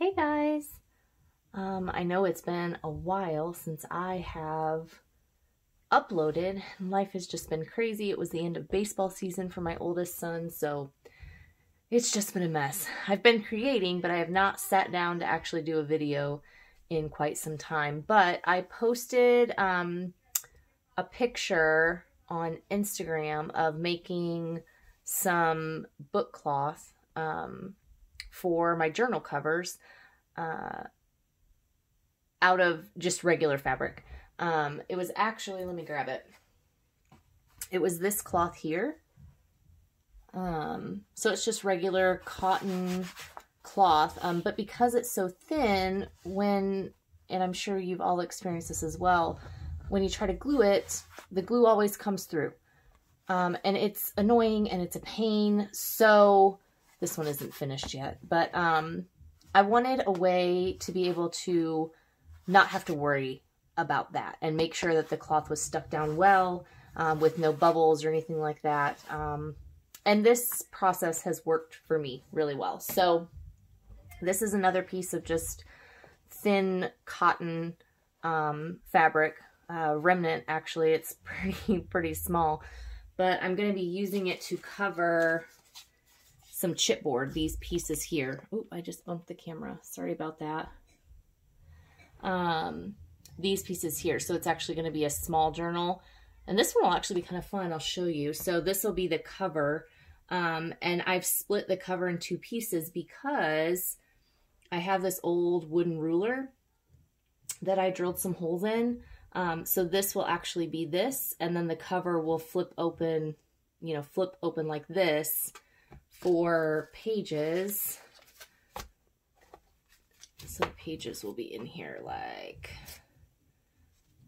Hey guys! I know it's been a while since I have uploaded. Life has just been crazy. It was the end of baseball season for my oldest son, so it's just been a mess. I've been creating, but I have not sat down to actually do a video in quite some time. But I posted a picture on Instagram of making some book cloth for my journal covers out of just regular fabric. It was actually, let me grab it. It was this cloth here. So it's just regular cotton cloth, but because it's so thin, and I'm sure you've all experienced this as well, when you try to glue it, the glue always comes through. And it's annoying and it's a pain. So this one isn't finished yet, but I wanted a way to be able to not have to worry about that and make sure that the cloth was stuck down well with no bubbles or anything like that. And this process has worked for me really well. So this is another piece of just thin cotton fabric, remnant actually. It's pretty small, but I'm going to be using it to cover some chipboard, these pieces here. Oh, I just bumped the camera. Sorry about that. These pieces here. So it's actually going to be a small journal. And this one will actually be kind of fun. I'll show you. So this will be the cover. And I've split the cover in two pieces because I have this old wooden ruler that I drilled some holes in. So this will actually be this. And then the cover will flip open like this for pages. So pages will be in here like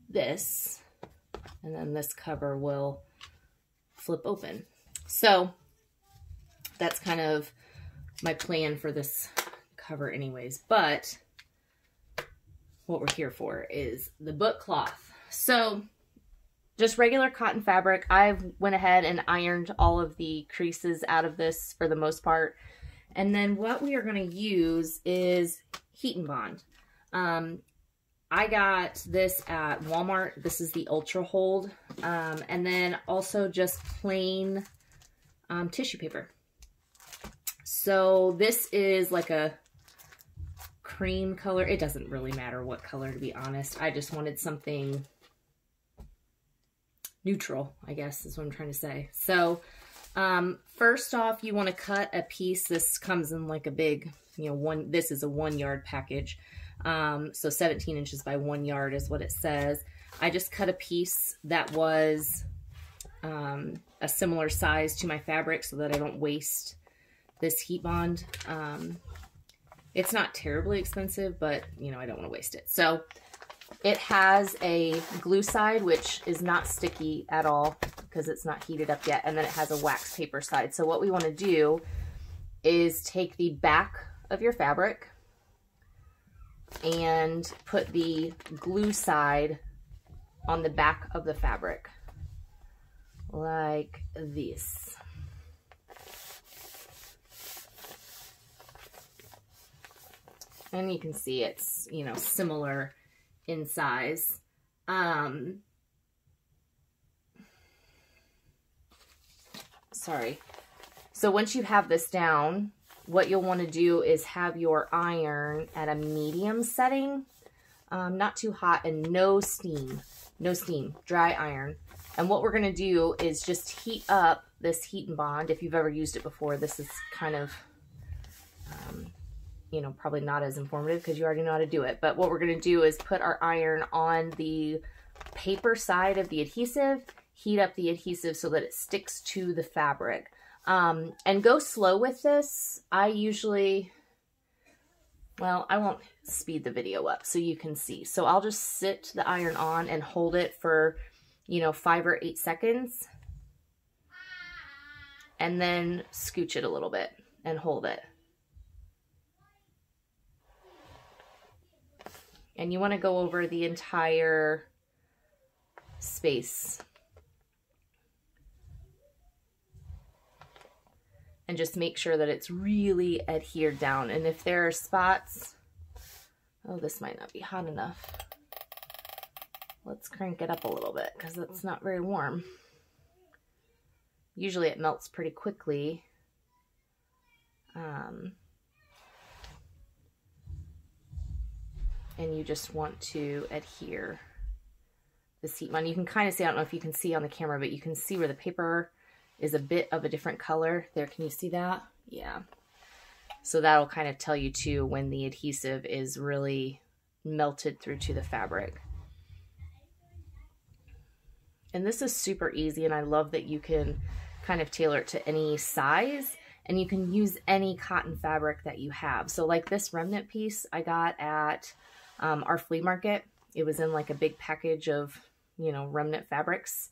this, and then this cover will flip open. So that's kind of my plan for this cover anyways, but what we're here for is the book cloth. So just regular cotton fabric. I've went ahead and ironed all of the creases out of this for the most part. And then what we are going to use is HeatnBond. I got this at Walmart. This is the UltraHold. And then also just plain tissue paper. So this is like a cream color. It doesn't really matter what color, to be honest. I just wanted something neutral, I guess is what I'm trying to say. So first off, you want to cut a piece. This comes in like a big, this is a 1 yard package. So 17 inches by 1 yard is what it says. I just cut a piece that was a similar size to my fabric so that I don't waste this HeatnBond. It's not terribly expensive, but I don't want to waste it. So it has a glue side, which is not sticky at all because it's not heated up yet. And then it has a wax paper side. So what we want to do is take the back of your fabric and put the glue side on the back of the fabric like this. And you can see it's, similar in size. Sorry. So once you have this down, what you'll want to do is have your iron at a medium setting, not too hot, and no steam, dry iron. And what we're going to do is just heat up this HeatnBond. If you've ever used it before, this is kind of, probably not as informative because you already know how to do it. But what we're going to do is put our iron on the paper side of the adhesive, heat up the adhesive so that it sticks to the fabric. And go slow with this. I usually, well, I won't speed the video up so you can see. So I'll just sit the iron on and hold it for, 5 or 8 seconds. And then scooch it a little bit and hold it. And you want to go over the entire space. And just make sure that it's really adhered down. And if there are spots Oh, this might not be hot enough. Let's crank it up a little bit because it's not very warm. Usually it melts pretty quickly. And you just want to adhere this HeatnBond. You can kind of see, I don't know if you can see on the camera, but you can see where the paper is a bit of a different color. There, can you see that? Yeah. So that'll kind of tell you too when the adhesive is really melted through to the fabric. And this is super easy, and I love that you can kind of tailor it to any size, and you can use any cotton fabric that you have. So like this remnant piece I got at our flea market. It was in like a big package of, you know, remnant fabrics,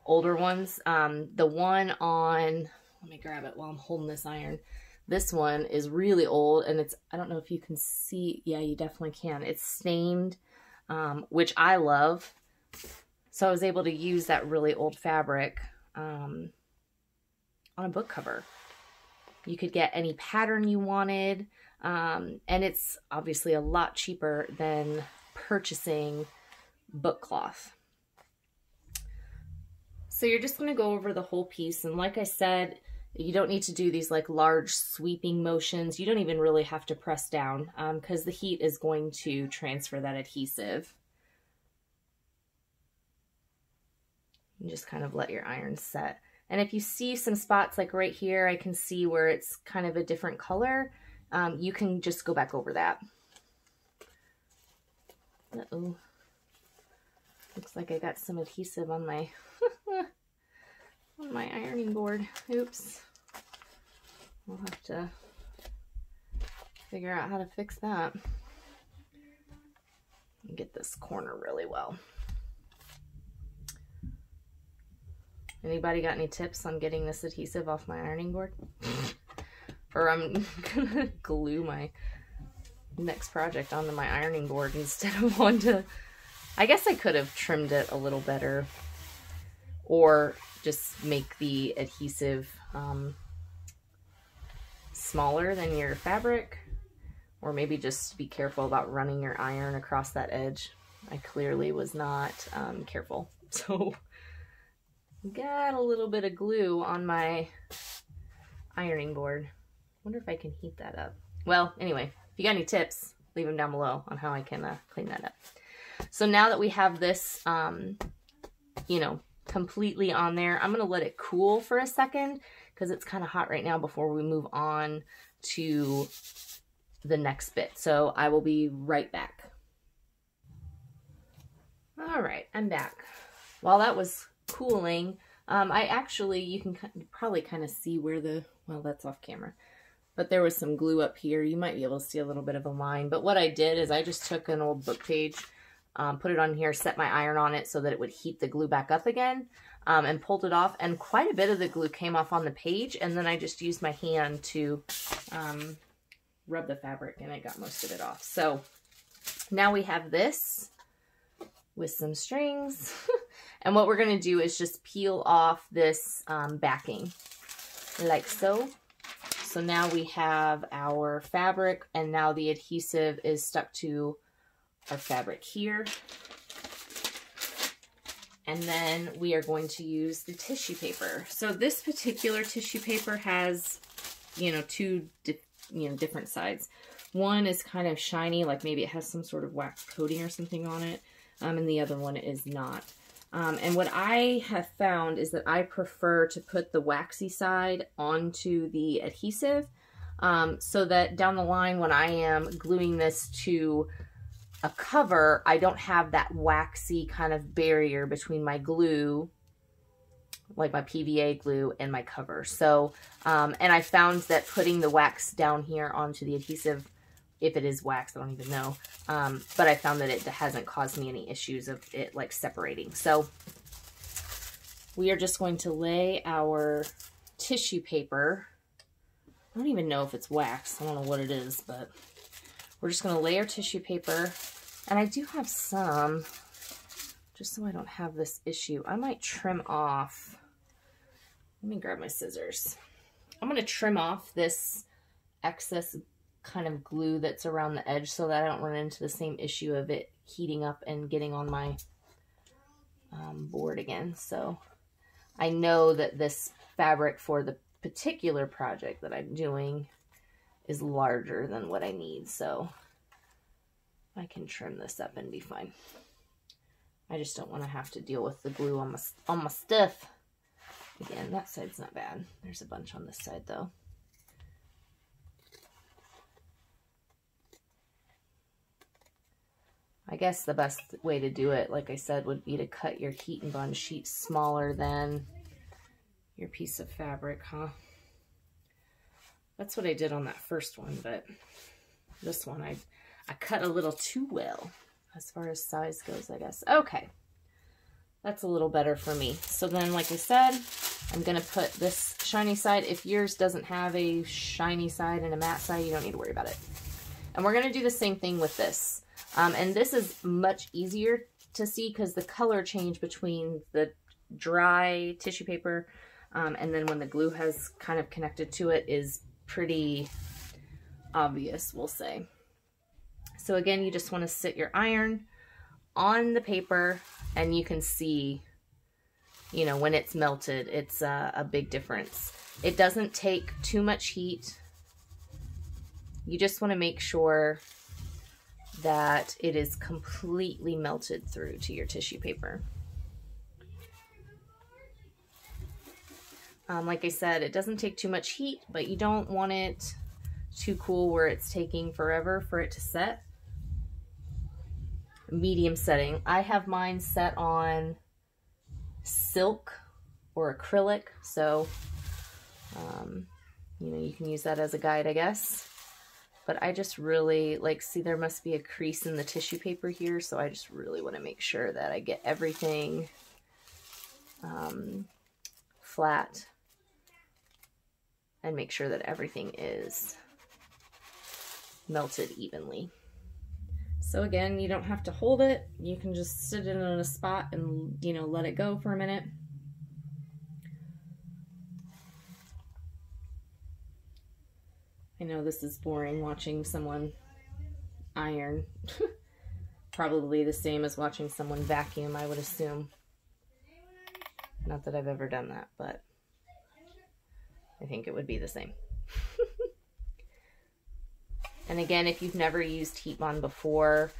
older ones. The one on, let me grab it while I'm holding this iron. This one is really old, and it's, I don't know if you can see, yeah, you definitely can. It's stained, which I love. So I was able to use that really old fabric on a book cover. You could get any pattern you wanted, and it's obviously a lot cheaper than purchasing Bookcloth. So you're just going to go over the whole piece, and like I said, you don't need to do these like large sweeping motions. You don't even really have to press down because the heat is going to transfer that adhesive. You just kind of let your iron set. And if you see some spots like right here, I can see where it's kind of a different color. You can just go back over that. Uh-oh. Looks like I got some adhesive on my on my ironing board. Oops. We'll have to figure out how to fix that. Get this corner really well. Anybody got any tips on getting this adhesive off my ironing board? Or I'm gonna glue my next project onto my ironing board instead of onto, I guess I could have trimmed it a little better, or just make the adhesive smaller than your fabric, or maybe just be careful about running your iron across that edge. I clearly was not careful, so got a little bit of glue on my ironing board. Wonder if I can heat that up. Well, anyway, if you got any tips, leave them down below on how I can clean that up. So now that we have this, you know, completely on there, I'm going to let it cool for a second because it's kind of hot right now before we move on to the next bit. So I will be right back. All right, I'm back. While that was cooling, I actually, you can probably kind of see where the, well, that's off camera, but there was some glue up here. You might be able to see a little bit of a line, but what I did is I just took an old book page, put it on here, set my iron on it so that it would heat the glue back up again, and pulled it off, and quite a bit of the glue came off on the page, and then I just used my hand to rub the fabric, and I got most of it off. So now we have this with some strings. And what we're going to do is just peel off this backing like so. So now we have our fabric, and now the adhesive is stuck to our fabric here. And then we are going to use the tissue paper. So this particular tissue paper has, you know, two different sides. One is kind of shiny, like maybe it has some sort of wax coating or something on it, and the other one is not. And what I have found is that I prefer to put the waxy side onto the adhesive, so that down the line when I am gluing this to a cover, I don't have that waxy kind of barrier between my glue, like my PVA glue, and my cover. So, and I found that putting the wax down here onto the adhesive, if it is wax, I don't even know, but I found that it hasn't caused me any issues of it like separating. So we are just going to lay our tissue paper. I don't even know if it's wax. I don't know what it is, but we're just going to lay our tissue paper. And I do have some, just so I don't have this issue, I might trim off. Let me grab my scissors. I'm going to trim off this excess kind of glue that's around the edge so that I don't run into the same issue of it heating up and getting on my board again. So I know that this fabric for the particular project that I'm doing is larger than what I need, so I can trim this up and be fine. I just don't want to have to deal with the glue on my stuff. Again, that side's not bad. There's a bunch on this side though. I guess the best way to do it, like I said, would be to cut your HeatnBond sheet smaller than your piece of fabric, huh? That's what I did on that first one, but this one I cut a little too well as far as size goes, I guess. Okay, that's a little better for me. So then, like I said, I'm gonna put this shiny side. If yours doesn't have a shiny side and a matte side, you don't need to worry about it. And we're gonna do the same thing with this. And this is much easier to see because the color change between the dry tissue paper and then when the glue has kind of connected to it is pretty obvious, we'll say. So again, you just want to sit your iron on the paper and you can see, you know, when it's melted, it's a big difference. It doesn't take too much heat. You just want to make sure that it is completely melted through to your tissue paper. Like I said, it doesn't take too much heat, but you don't want it too cool where it's taking forever for it to set. Medium setting. I have mine set on silk or acrylic, so you know, you can use that as a guide, I guess. But I just really, like, see there must be a crease in the tissue paper here, so I just really want to make sure that I get everything flat and make sure that everything is melted evenly. So again, you don't have to hold it. You can just sit it in a spot and, you know, let it go for a minute. I know this is boring watching someone iron. Probably the same as watching someone vacuum, I would assume. Not that I've ever done that, but I think it would be the same. And again, if you've never used HeatnBond before,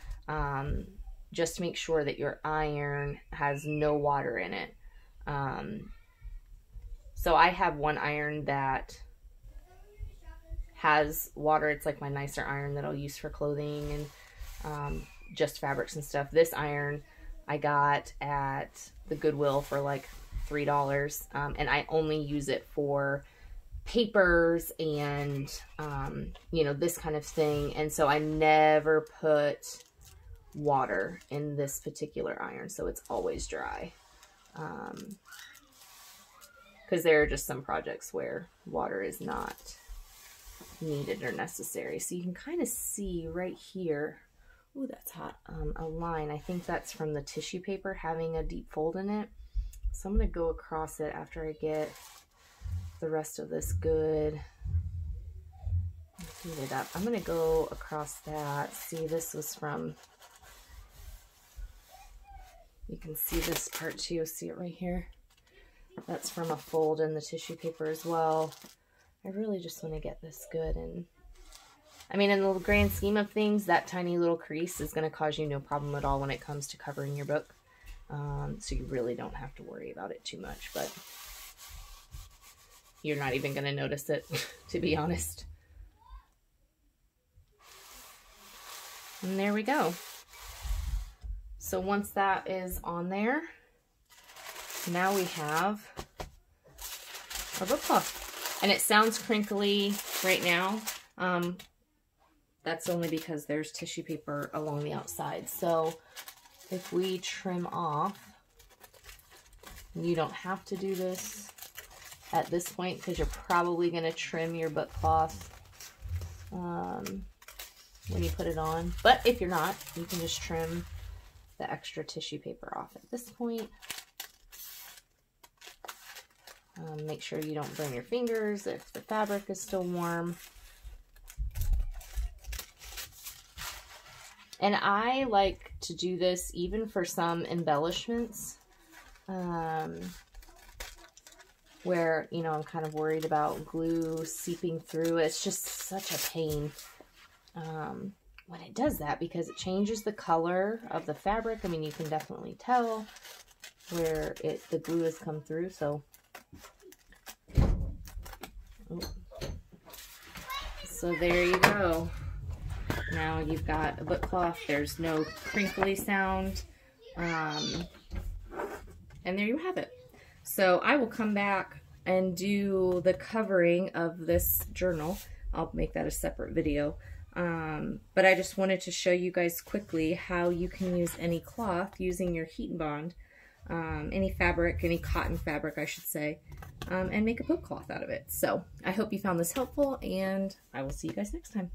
just make sure that your iron has no water in it. So I have one iron that has water. It's like my nicer iron that I'll use for clothing and just fabrics and stuff. This iron I got at the Goodwill for like $3, and I only use it for papers and you know, this kind of thing. And so I never put water in this particular iron, so it's always dry, because there are just some projects where water is not needed or necessary. So you can kind of see right here, ooh, that's hot, a line. I think that's from the tissue paper having a deep fold in it. So I'm going to go across it after I get the rest of this good heated up. I'm going to go across that. See, this was from, you can see this part too, see it right here? That's from a fold in the tissue paper as well. I really just want to get this good. And I mean, in the grand scheme of things, that tiny little crease is going to cause you no problem at all when it comes to covering your book. So you really don't have to worry about it too much, but you're not even going to notice it, to be honest. And there we go. So once that is on there, now we have our book cloth. And it sounds crinkly right now. That's only because there's tissue paper along the outside. So if we trim off, you don't have to do this at this point because you're probably going to trim your book cloth when you put it on. But if you're not, you can just trim the extra tissue paper off at this point. Make sure you don't burn your fingers if the fabric is still warm. And I like to do this even for some embellishments where, you know, I'm kind of worried about glue seeping through. It's just such a pain when it does that, because it changes the color of the fabric. I mean, you can definitely tell where the glue has come through. So, so there you go. Now you've got a book cloth. There's no crinkly sound. And there you have it. So I will come back and do the covering of this journal. I'll make that a separate video. But I just wanted to show you guys quickly how you can use any cloth using your HeatnBond, any fabric, any cotton fabric, I should say, and make a book cloth out of it. So I hope you found this helpful, and I will see you guys next time.